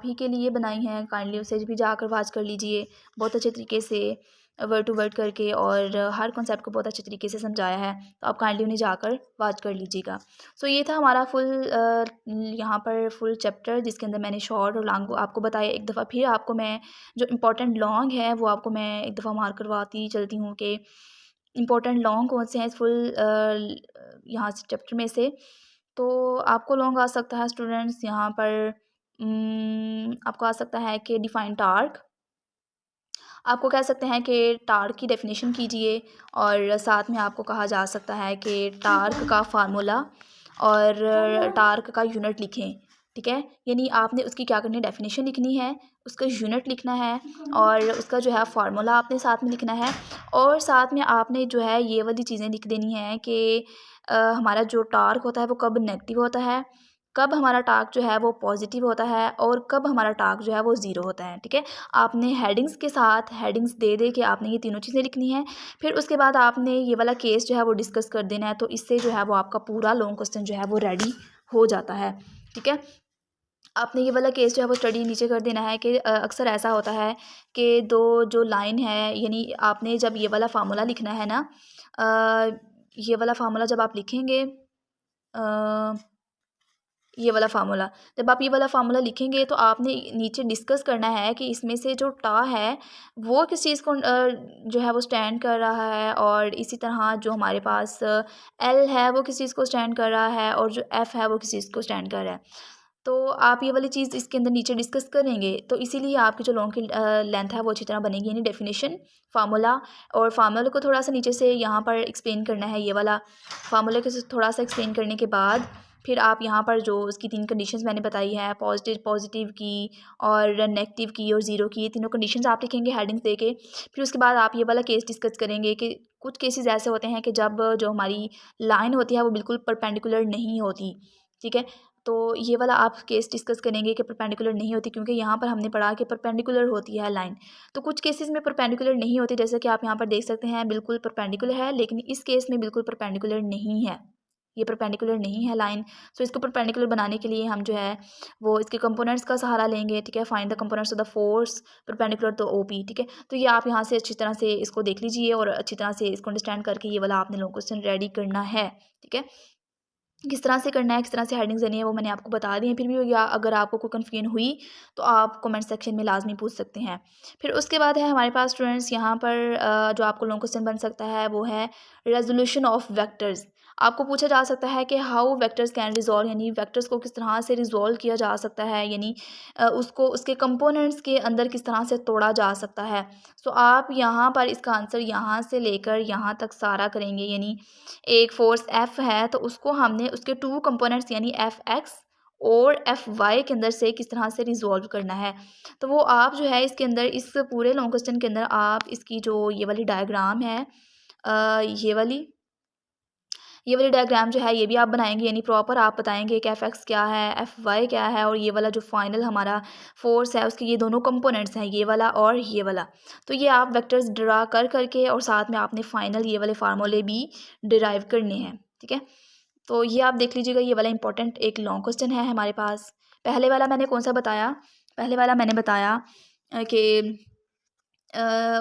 ही के लिए बनाई हैं, काइंडली उसे भी जाकर वॉच कर लीजिए। बहुत अच्छे तरीके से वर्ड टू वर्ड करके और हर कॉन्सेप्ट को बहुत अच्छे तरीके से समझाया है। तो आप काइंडली उन्हें जाकर वॉच कर लीजिएगा। सो ये था हमारा यहाँ पर फुल चैप्टर जिसके अंदर मैंने शॉर्ट और लॉन्ग आपको बताया। एक दफ़ा फिर आपको मैं जो इम्पोर्टेंट लॉन्ग है वो आपको मैं एक दफ़ा मार्क करवाती चलती हूँ कि इम्पोर्टेंट लॉन्ग कौन से हैं इस फुल यहाँ से चैप्टर में से। तो आपको लॉन्ग आ सकता है स्टूडेंट्स यहाँ पर आपको आ सकता है कि डिफाइन टार्क। आपको कह सकते हैं कि टार्क की डेफिनेशन कीजिए और साथ में आपको कहा जा सकता है कि टार्क का फार्मूला और टार्क का यूनिट लिखें, ठीक है। यानी आपने उसकी क्या करनी है, डेफिनेशन लिखनी है, उसका यूनिट लिखना है और उसका जो है फार्मूला आपने साथ में लिखना है। और साथ में आपने जो है ये वाली चीज़ें लिख देनी है कि हमारा जो टार्क होता है वो कब नेगेटिव होता है, कब हमारा टार्क जो है वो पॉजिटिव होता है और कब हमारा टार्क जो है वो ज़ीरो होता है, ठीक है। आपने हेडिंग्स के साथ हेडिंग्स दे दे के आपने ये तीनों चीज़ें लिखनी है। फिर उसके बाद आपने ये वाला केस जो है वो डिस्कस कर देना है। तो इससे जो है वो आपका पूरा लॉन्ग क्वेश्चन जो है वो रेडी हो जाता है, ठीक है। आपने ये वाला केस जो है वो स्टडी नीचे कर देना है कि अक्सर ऐसा होता है कि दो जो लाइन है, यानी आपने जब ये वाला फार्मूला लिखना है ना, ये वाला फार्मूला जब आप लिखेंगे, ये वाला फार्मूला जब आप ये वाला फार्मूला लिखेंगे तो आपने नीचे डिस्कस करना है कि इसमें से जो टा है वो किस चीज़ को जो है वो स्टैंड कर रहा है और इसी तरह जो हमारे पास एल है वो किस चीज़ को स्टैंड कर रहा है और जो एफ़ है वो किस चीज़ को स्टैंड कर रहा है। तो आप ये वाली चीज़ इसके अंदर नीचे डिस्कस करेंगे तो इसीलिए आपकी जो लॉन्ग की लेंथ है वो अच्छी तरह बनेगी। यानी डेफिनेशन, फार्मूला और फार्मूले को थोड़ा सा नीचे से यहाँ पर एक्सप्लेन करना है। ये वाला फार्मूले को थोड़ा सा एक्सप्लेन करने के बाद फिर आप यहाँ पर जो उसकी 3 कंडीशंस मैंने बताई है, पॉजिटिव की और नेगेटिव की और ज़ीरो की, ये तीनों कंडीशंस आप लिखेंगे हेडिंग्स दे के। फिर उसके बाद आप ये वाला केस डिस्कस करेंगे कि कुछ केसेस ऐसे होते हैं कि जब जो हमारी लाइन होती है वो बिल्कुल परपेंडिकुलर नहीं होती, ठीक है। तो ये वाला आप केस डिस्कस करेंगे कि परपेंडिकुलर नहीं होती, क्योंकि यहाँ पर हमने पढ़ा कि परपेंडिकुलर होती है लाइन। तो कुछ केसेस में परपेंडिकुलर नहीं होती, जैसे कि आप यहाँ पर देख सकते हैं बिल्कुल परपेंडिकुलर है, लेकिन इस केस में बिल्कुल परपेंडिकुलर नहीं है, ये परपेंडिकुलर नहीं है लाइन। सो इसको परपेंडिकुलर बनाने के लिए हम जो है वो इसके कंपोनेंट्स का सहारा लेंगे, ठीक है। Find the components of the force perpendicular to OP, ठीक है। तो ये आप यहाँ से अच्छी तरह से इसको देख लीजिए और अच्छी तरह से इसको अंडरस्टैंड करके ये वाला आपने लोग क्वेश्चन रेडी करना है, ठीक है। किस तरह से करना है, किस तरह से हेडिंग्स देनी है वो मैंने आपको बता दी है। फिर भी या अगर आपको कोई कन्फ्यूजन हुई तो आप कमेंट सेक्शन में लाजमी पूछ सकते हैं। फिर उसके बाद है हमारे पास स्टूडेंट्स यहाँ पर जो आपको लॉन्ग क्वेश्चन बन सकता है वो है रेजोल्यूशन ऑफ वेक्टर्स। आपको पूछा जा सकता है कि हाउ वेक्टर्स कैन रिजॉल्व, यानी वेक्टर्स को किस तरह से रिजॉल्व किया जा सकता है, यानी उसको उसके कंपोनेंट्स के अंदर किस तरह से तोड़ा जा सकता है। सो आप यहाँ पर इसका आंसर यहाँ से लेकर यहाँ तक सारा करेंगे। यानी एक फोर्स एफ़ है तो उसको हमने उसके 2 कंपोनेंट्स यानी एफ एक्स और एफ वाई के अंदर से किस तरह से रिजॉल्व करना है। तो वो आप जो है इसके अंदर, इस पूरे लॉन्ग क्वेश्चन के अंदर आप इसकी जो ये वाली डायग्राम है, ये वाली डायग्राम जो है ये भी आप बनाएंगे, यानी प्रॉपर आप बताएंगे कि एफ एक्स क्या है, एफ वाई क्या है, और ये वाला जो फाइनल हमारा फोर्स है उसके ये दोनों कंपोनेंट्स हैं, ये वाला और ये वाला। तो ये आप वेक्टर्स ड्रा कर करके और साथ में आपने फाइनल ये वाले फार्मूले भी डिराइव करने हैं। ठीक है, तो ये आप देख लीजिएगा, ये वाला इंपॉर्टेंट एक लॉन्ग क्वेश्चन है हमारे पास। पहले वाला मैंने कौन सा बताया, पहले वाला मैंने बताया कि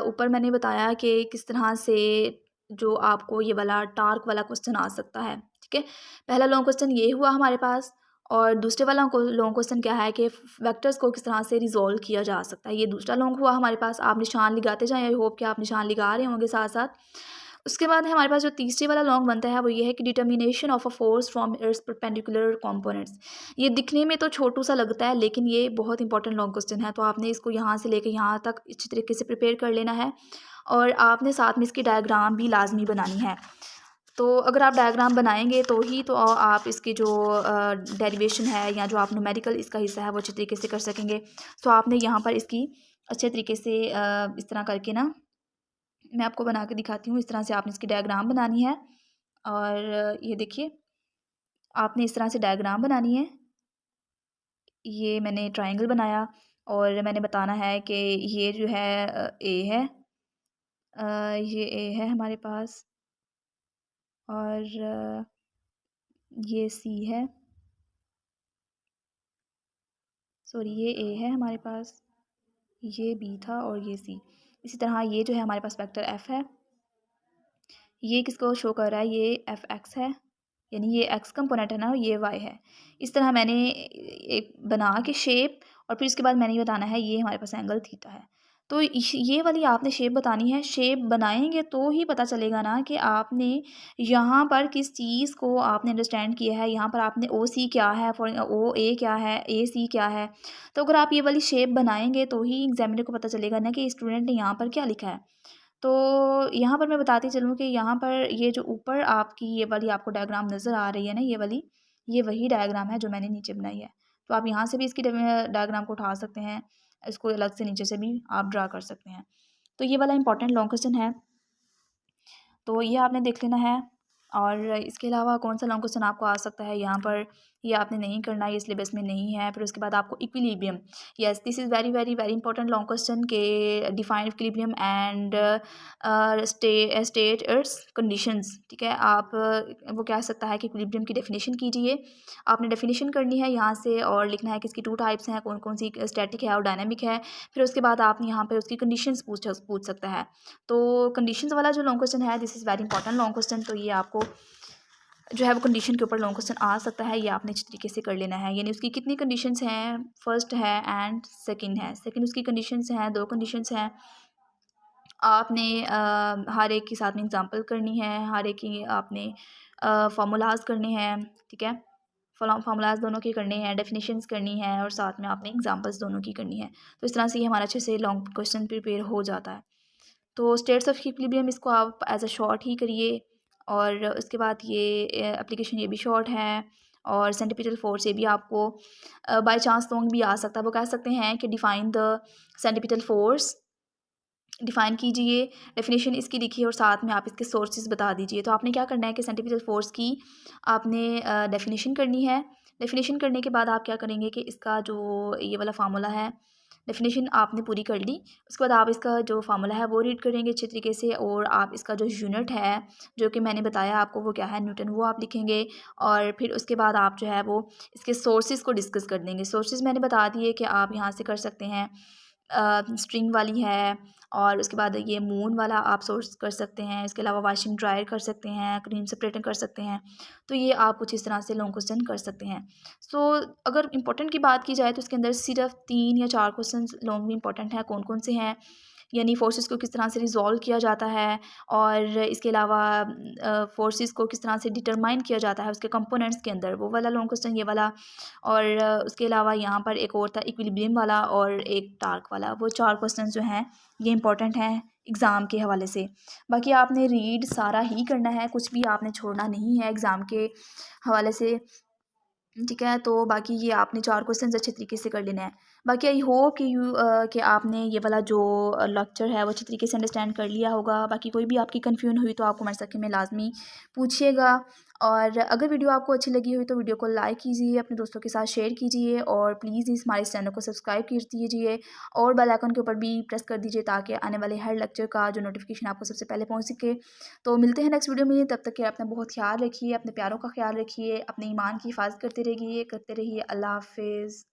ऊपर मैंने बताया कि किस तरह से जो आपको ये वाला टार्क वाला क्वेश्चन आ सकता है। ठीक है, पहला लॉन्ग क्वेश्चन ये हुआ हमारे पास, और दूसरे वाला लॉन्ग क्वेश्चन क्या है कि वेक्टर्स को किस तरह से रिजॉल्व किया जा सकता है, ये दूसरा लॉन्ग हुआ हमारे पास। आप निशान लगाते जाएं, आई होप कि आप निशान लगा रहे होंगे साथ साथ। उसके बाद है हमारे पास जो तीसरे वाला लॉन्ग बनता है वो ये है कि determination of a force from its perpendicular components. ये दिखने में तो छोटू सा लगता है लेकिन ये बहुत इंपॉर्टेंट लॉन्ग क्वेश्चन है, तो आपने इसको यहाँ से लेकर यहाँ तक अच्छी तरीके से प्रिपेयर कर लेना है, और आपने साथ में इसकी डायग्राम भी लाजमी बनानी है। तो अगर आप डायग्राम बनाएंगे तो ही तो आप इसकी जो डेरिवेशन है या जो आप न्यूमेरिकल इसका हिस्सा है वो अच्छे तरीके से कर सकेंगे। तो आपने यहाँ पर इसकी अच्छे तरीके से इस तरह करके ना, मैं आपको बना के दिखाती हूँ, इस तरह से आपने इसकी डायग्राम बनानी है। और ये देखिए, आपने इस तरह से डायग्राम बनानी है। ये मैंने ट्रायंगल बनाया और मैंने बताना है कि ये जो है ए है, ये ए है हमारे पास, और ये सी है, सॉरी ये ए है हमारे पास, ये बी था और ये सी। इसी तरह ये जो है हमारे पास वेक्टर एफ है, ये किसको शो कर रहा है, ये एफ एक्स है, यानी ये एक्स कंपोनेंट है ना, और ये वाई है। इस तरह मैंने एक बना के शेप, और फिर इसके बाद मैंने ये बताना है ये हमारे पास एंगल थीटा है। तो ये वाली आपने शेप बतानी है, शेप बनाएंगे तो ही पता चलेगा ना कि आपने यहाँ पर किस चीज़ को आपने अंडरस्टैंड किया है। यहाँ पर आपने ओ सी क्या है, फॉर ओ ए क्या है, ए सी क्या है। तो अगर आप ये वाली शेप बनाएंगे तो ही एग्जामिनर को पता चलेगा ना कि स्टूडेंट ने यहाँ पर क्या लिखा है। तो यहाँ पर मैं बताती चलूँ कि यहाँ पर ये जो ऊपर आपकी ये वाली आपको डायग्राम नज़र आ रही है ना, ये वाली, ये वही डायग्राम है जो मैंने नीचे बनाई है। तो आप यहाँ से भी इसकी डायग्राम को उठा सकते हैं, इसको अलग से नीचे से भी आप ड्रा कर सकते हैं। तो ये वाला इंपॉर्टेंट लॉन्ग क्वेश्चन है, तो ये आपने देख लेना है। और इसके अलावा कौन सा लॉन्ग क्वेश्चन आपको आ सकता है यहाँ पर, ये आपने नहीं करना, ये सिलेबस में नहीं है। फिर उसके बाद आपको equilibrium, yes this is very very very important long question के define equilibrium and state its conditions. ठीक है, आप वो कह सकता है कि इक्विलिब्रियम की डेफिनेशन कीजिए, आपने डेफिनेशन करनी है यहाँ से, और लिखना है कि इसकी टू टाइप्स हैं, कौन कौन सी, स्टैटिक है और डायनामिक है। फिर उसके बाद आप यहाँ पर उसकी कंडीशंस पूछ सकता है। तो कंडीशंस वाला जो लॉन्ग क्वेश्चन है, this is very important long question, तो ये आपको जो है वो कंडीशन के ऊपर लॉन्ग क्वेश्चन आ सकता है, ये आपने अच्छी तरीके से कर लेना है। यानी उसकी कितनी कंडीशंस हैं, फर्स्ट है एंड सेकंड है, सेकंड उसकी कंडीशंस हैं, दो कंडीशंस हैं। आपने हर एक के साथ में एग्जांपल करनी है, हर एक की आपने फार्मूलाज करने हैं। ठीक है, फार्मूलाज दोनों की करने हैं, डेफिनेशंस करनी है, और साथ में आपने एग्जांपल्स दोनों की करनी है। तो इस तरह से ये हमारा अच्छे से लॉन्ग क्वेश्चन प्रिपेयर हो जाता है। तो स्टेट्स ऑफ इक्विलिब्रियम इसको आप एज अ शॉर्ट ही करिए, और उसके बाद ये एप्लीकेशन ये भी शॉर्ट है। और सेंटीपिटल फोर्स ये भी आपको बाय चांस लॉन्ग भी आ सकता है। वो कह सकते हैं कि define the centripetal force, define कीजिए, डेफिनेशन इसकी लिखिए, और साथ में आप इसके सोर्सेज बता दीजिए। तो आपने क्या करना है कि सेंटीपिटल फोर्स की आपने डेफिनेशन करनी है। डेफिनेशन करने के बाद आप क्या करेंगे कि इसका जो ये वाला फार्मूला है, डेफिनेशन आपने पूरी कर ली, उसके बाद आप इसका जो फार्मूला है वो रीड करेंगे अच्छे तरीके से, और आप इसका जो यूनिट है जो कि मैंने बताया आपको वो क्या है, न्यूटन, वो आप लिखेंगे। और फिर उसके बाद आप जो है वो इसके सोर्सेज को डिस्कस कर देंगे। सोर्सेज मैंने बता दिए कि आप यहाँ से कर सकते हैं, स्ट्रिंग वाली है, और उसके बाद ये मून वाला आप सोर्स कर सकते हैं। इसके अलावा वॉशिंग ड्रायर कर सकते हैं, क्रीम सेपरेटर कर सकते हैं। तो ये आप कुछ इस तरह से लॉन्ग क्वेश्चन कर सकते हैं। सो अगर इंपॉर्टेंट की बात की जाए तो इसके अंदर सिर्फ 3 या 4 क्वेश्चन लॉन्ग में इंपॉर्टेंट है। कौन कौन से हैं, यानी फोर्सेस को किस तरह से रिजॉल्व किया जाता है, और इसके अलावा फोर्सेस को किस तरह से डिटरमाइन किया जाता है उसके कंपोनेंट्स के अंदर, वो वाला लॉन्ग क्वेश्चन ये वाला। और उसके अलावा यहाँ पर एक और था इक्विलिब्रियम वाला और एक टार्क वाला। वो 4 क्वेश्चन जो हैं ये इंपॉर्टेंट हैं एग्ज़ाम के हवाले से। बाकी आपने रीड सारा ही करना है, कुछ भी आपने छोड़ना नहीं है एग्ज़ाम के हवाले से। ठीक है, तो बाकी ये आपने 4 क्वेश्चंस अच्छे तरीके से कर लेना है। बाकी आई होप कि आपने ये वाला जो लेक्चर है वो अच्छी तरीके से अंडरस्टैंड कर लिया होगा। बाकी कोई भी आपकी कन्फ्यूजन हुई तो आप कमेंट सेक्शन में लाज़मी पूछिएगा। और अगर वीडियो आपको अच्छी लगी हुई तो वीडियो को लाइक कीजिए, अपने दोस्तों के साथ शेयर कीजिए और प्लीज़ इस हमारे चैनल को सब्सक्राइब कर दीजिए और बेल आइकन के ऊपर भी प्रेस कर दीजिए ताकि आने वाले हर लेक्चर का जो नोटिफिकेशन आपको सबसे पहले पहुँच सके। तो मिलते हैं नेक्स्ट वीडियो में, तब तक के अपना बहुत ख्याल रखिए, अपने प्यारों का ख्याल रखिए, अपने ईमान की हिफाज़त करते रहिए। अल्लाह हाफ़िज़।